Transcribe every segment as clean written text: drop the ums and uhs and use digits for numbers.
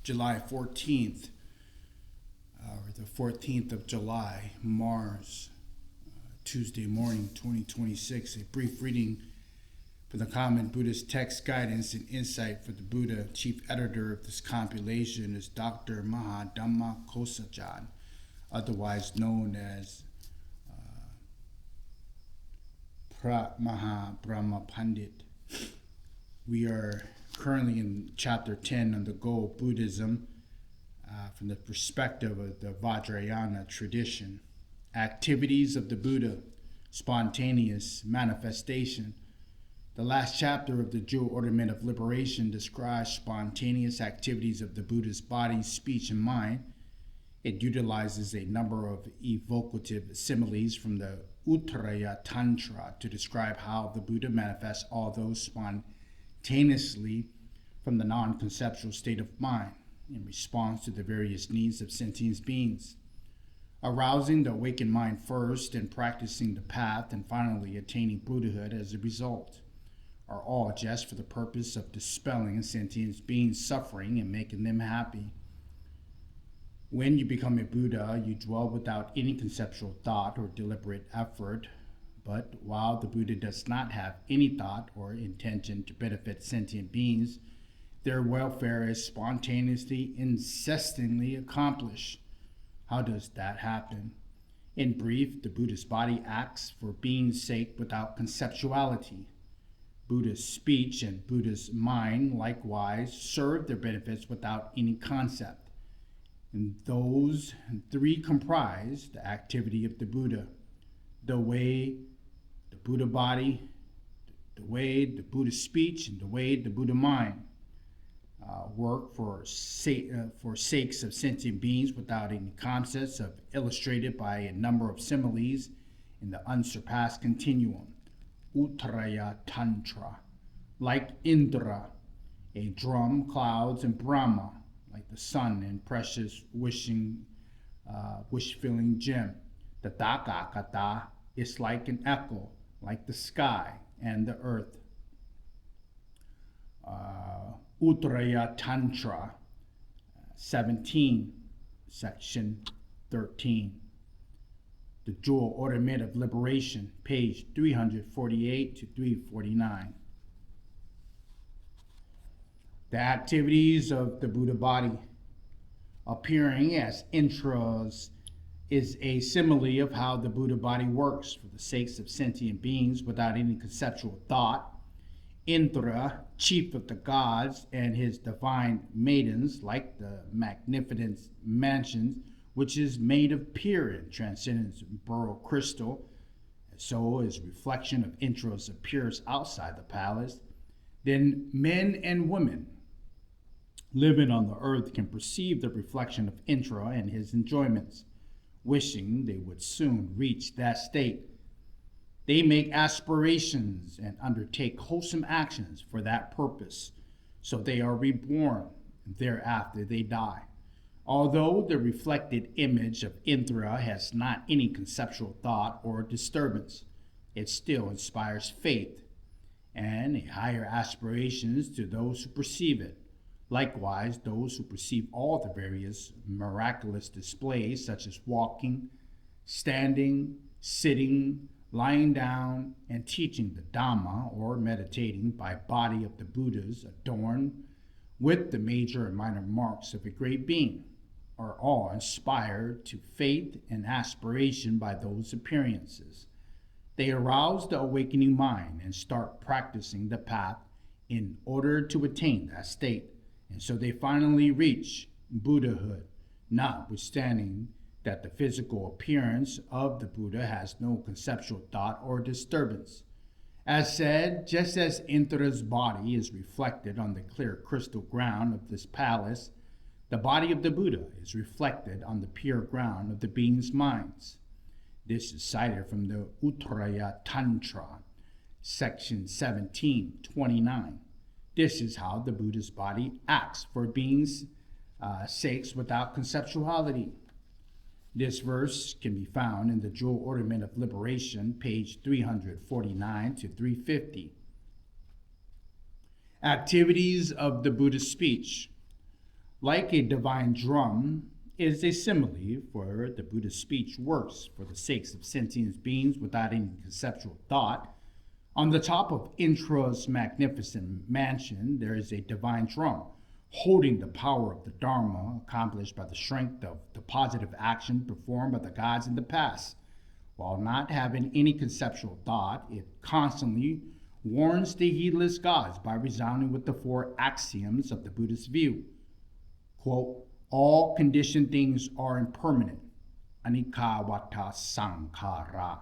July 14th, or the 14th of July, Mars, Tuesday morning, 2026. A brief reading from the Common Buddhist Text Guidance and Insight for the Buddha. Chief editor of this compilation is Dr. Mahadhamma Kossajan, otherwise known as Maha Brahma Pandit. We are currently in chapter 10 on the goal of Buddhism from the perspective of the Vajrayana tradition. Activities of the Buddha, spontaneous manifestation. The last chapter of the Jewel Ornament of Liberation describes spontaneous activities of the Buddha's body, speech, and mind. It utilizes a number of evocative similes from the Uttaraya Tantra to describe how the Buddha manifests all those spontaneously from the non-conceptual state of mind in response to the various needs of sentient beings. Arousing the awakened mind first and practicing the path and finally attaining Buddhahood as a result are all just for the purpose of dispelling sentient beings' suffering and making them happy. When you become a Buddha, you dwell without any conceptual thought or deliberate effort. But while the Buddha does not have any thought or intention to benefit sentient beings, their welfare is spontaneously, incessantly accomplished. How does that happen? In brief, the Buddha's body acts for being's sake without conceptuality. Buddha's speech and Buddha's mind likewise serve their benefits without any concept. And those three comprise the activity of the Buddha: the way the Buddha body, the way the Buddha speech, and the way the Buddha mind work for sakes of sentient beings without any concepts, illustrated by a number of similes in the unsurpassed continuum, Uttaraya Tantra, like Indra, a drum, clouds, and Brahma, like the sun and precious wish-filling gem. The Tathagata is like an echo, like the sky and the earth. Uttaraya Tantra 17, section 13. The Jewel Ornament of Liberation, page 348 to 349. The activities of the Buddha body. Appearing as intras is a simile of how the Buddha body works for the sakes of sentient beings without any conceptual thought. Indra, chief of the gods, and his divine maidens, like the magnificent mansion, which is made of pure and transcendent beryl crystal, so as reflection of Indra's appears outside the palace. Then men and women living on the earth can perceive the reflection of Indra and his enjoyments, wishing they would soon reach that state. They make aspirations and undertake wholesome actions for that purpose, so they are reborn, and thereafter they die. Although the reflected image of Indra has not any conceptual thought or disturbance, it still inspires faith and higher aspirations to those who perceive it. Likewise, those who perceive all the various miraculous displays, such as walking, standing, sitting, lying down, and teaching the Dhamma, or meditating by body of the Buddhas adorned with the major and minor marks of a great being, are all inspired to faith and aspiration by those appearances. They arouse the awakening mind and start practicing the path in order to attain that state, and so they finally reach Buddhahood, notwithstanding that the physical appearance of the Buddha has no conceptual thought or disturbance. As said, just as Indra's body is reflected on the clear crystal ground of this palace, the body of the Buddha is reflected on the pure ground of the beings' minds. This is cited from the Uttaraya Tantra, section 17, 29. This is how the Buddha's body acts for beings' sakes without conceptuality. This verse can be found in the Jewel Ornament of Liberation, page 349 to 350. Activities of the Buddha's speech. like a divine drum, is a simile for the Buddha's speech works for the sakes of sentient beings without any conceptual thought. On the top of Indra's magnificent mansion, there is a divine drum holding the power of the Dharma accomplished by the strength of the positive action performed by the gods in the past. While not having any conceptual thought, it constantly warns the heedless gods by resounding with the four axioms of the Buddhist view. Quote, all conditioned things are impermanent, anicca vata sankhara.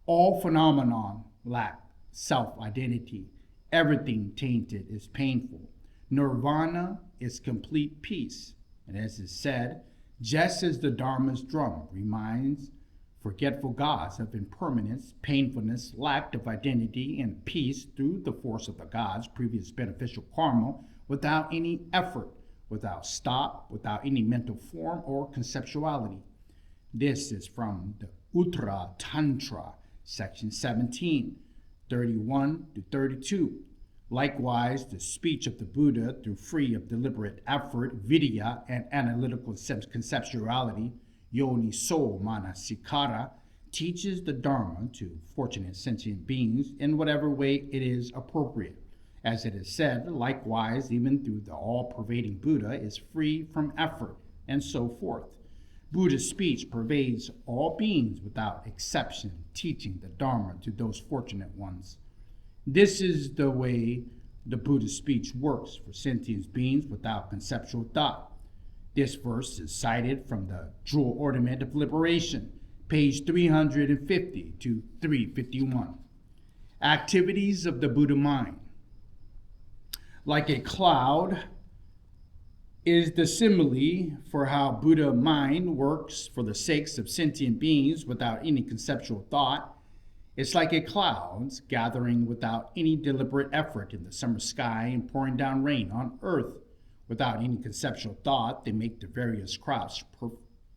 All phenomenon lack self-identity. Everything tainted is painful. Nirvana is complete peace. And as is said, just as the Dharma's drum reminds forgetful gods of impermanence, painfulness, lack of identity, and peace through the force of the gods' previous beneficial karma without any effort, without stop, without any mental form or conceptuality. This is from the Uttara Tantra, section 17, 31 to 32. Likewise, the speech of the Buddha through free of deliberate effort, vidya, and analytical conceptuality, yoniso manasikara, teaches the Dharma to fortunate sentient beings in whatever way it is appropriate. As it is said, likewise, even through the all-pervading Buddha is free from effort, and so forth. Buddha's speech pervades all beings without exception, teaching the Dharma to those fortunate ones. This is the way the Buddha's speech works for sentient beings without conceptual thought. This verse is cited from the Jewel Ornament of Liberation, page 350 to 351. Activities of the Buddha mind. Like a cloud is the simile for how Buddha mind works for the sakes of sentient beings without any conceptual thought. It's like a cloud gathering without any deliberate effort in the summer sky and pouring down rain on earth. Without any conceptual thought, they make the various crops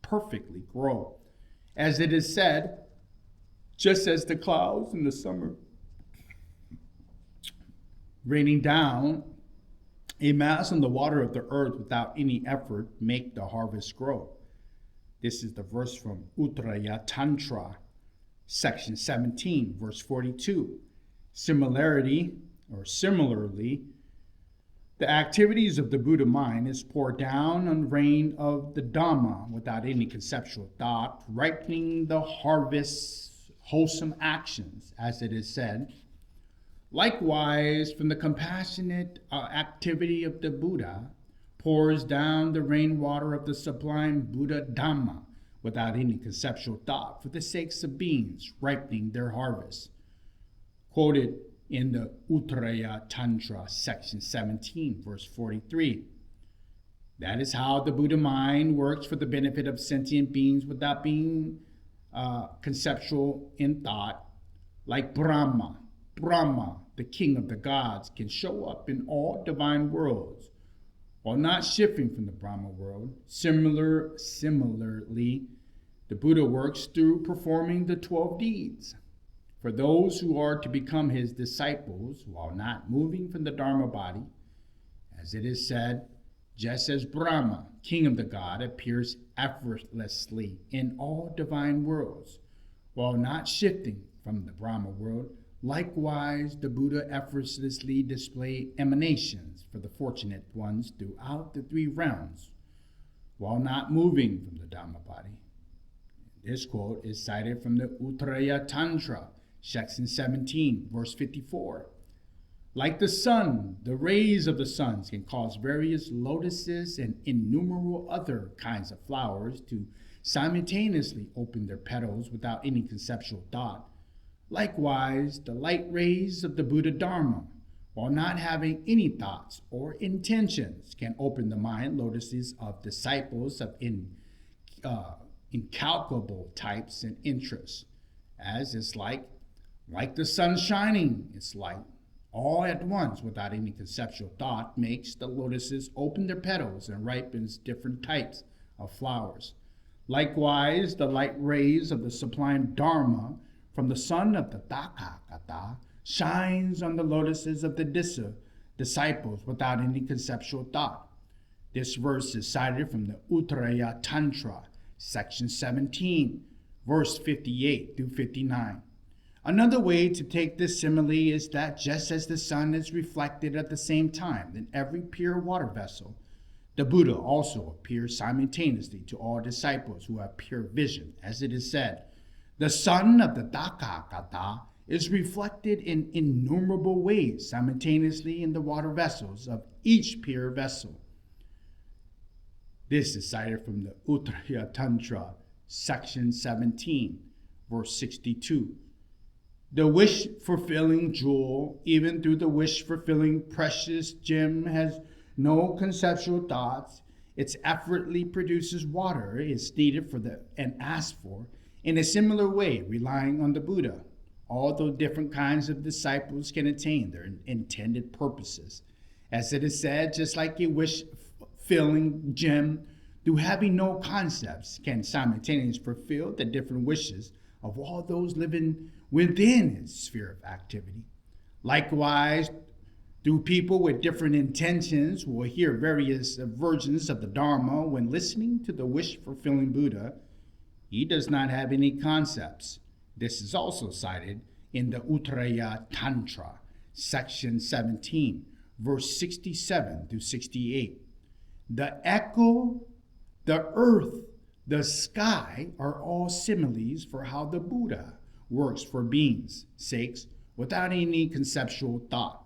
perfectly grow. As it is said, just as the clouds in the summer raining down a mass on the water of the earth without any effort make the harvest grow. This is the verse from Uttaraya Tantra, section 17, verse 42. Similarly, the activities of the Buddha mind is poured down on rain of the Dhamma without any conceptual thought, ripening the harvest's wholesome actions, as it is said. Likewise, from the compassionate activity of the Buddha, pours down the rainwater of the sublime Buddha Dhamma without any conceptual thought for the sakes of beings ripening their harvest. Quoted in the Uttaraya Tantra, section 17, verse 43. That is how the Buddha mind works for the benefit of sentient beings without being conceptual in thought. Like Brahma, the king of the gods, can show up in all divine worlds while not shifting from the Brahma world. Similarly, the Buddha works through performing the 12 deeds for those who are to become his disciples while not moving from the Dharma body. As it is said, just as Brahma, king of the god, appears effortlessly in all divine worlds while not shifting from the Brahma world, likewise the Buddha effortlessly displays emanations for the fortunate ones throughout the three realms while not moving from the Dhamma body. This quote is cited from the Uttaraya Tantra, section 17, verse 54. Like the sun, the rays of the sun can cause various lotuses and innumerable other kinds of flowers to simultaneously open their petals without any conceptual thought. Likewise, the light rays of the Buddha Dharma, while not having any thoughts or intentions, can open the mind lotuses of disciples of incalculable types and interests, as is like the sun shining its light all at once without any conceptual thought makes the lotuses open their petals and ripens different types of flowers. Likewise, the light rays of the sublime Dharma from the sun of the Tathagata shines on the lotuses of the disciples without any conceptual thought. This verse is cited from the Uttaraya Tantra, section 17, verse 58 through 59. Another way to take this simile is that just as the sun is reflected at the same time in every pure water vessel, the Buddha also appears simultaneously to all disciples who have pure vision. As it is said, the sun of the Tathagata is reflected in innumerable ways simultaneously in the water vessels of each pure vessel. This is cited from the Uttaraya Tantra, section 17, verse 62. The wish-fulfilling jewel, even through the wish-fulfilling precious gem, has no conceptual thoughts. Its effortlessly produces water is needed and asked for in a similar way, relying on the Buddha. Although different kinds of disciples can attain their intended purposes. As it is said, just like a wish-fulfilling gem, through having no concepts, can simultaneously fulfill the different wishes of all those living within its sphere of activity. Likewise, through people with different intentions will hear various versions of the Dharma when listening to the wish-fulfilling Buddha. He does not have any concepts. This is also cited in the Uttaraya Tantra, section 17, verse 67 through 68. The echo, the earth, the sky are all similes for how the Buddha works for beings' sakes without any conceptual thought.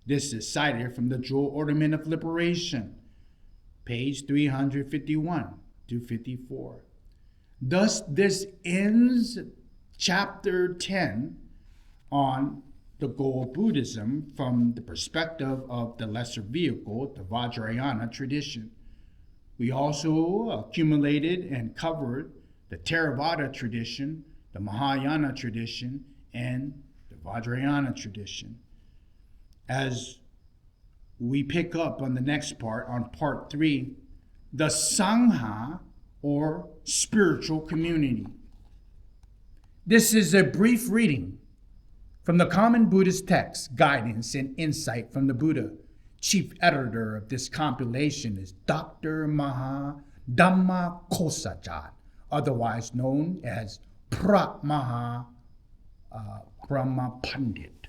This is cited from the Jewel Ornament of Liberation, page 351 to 54. Thus, this ends Chapter 10 on the goal of Buddhism from the perspective of the lesser vehicle, the Vajrayana tradition. We also accumulated and covered the Theravada tradition, the Mahayana tradition, and the Vajrayana tradition. As we pick up on the next part, on part 3, the Sangha, or spiritual community. This is a brief reading from the Common Buddhist Text, Guidance and Insight from the Buddha. Chief editor of this compilation is Dr. Maha Dhamma Kosajat, otherwise known as Pratmaha Brahma Pandit.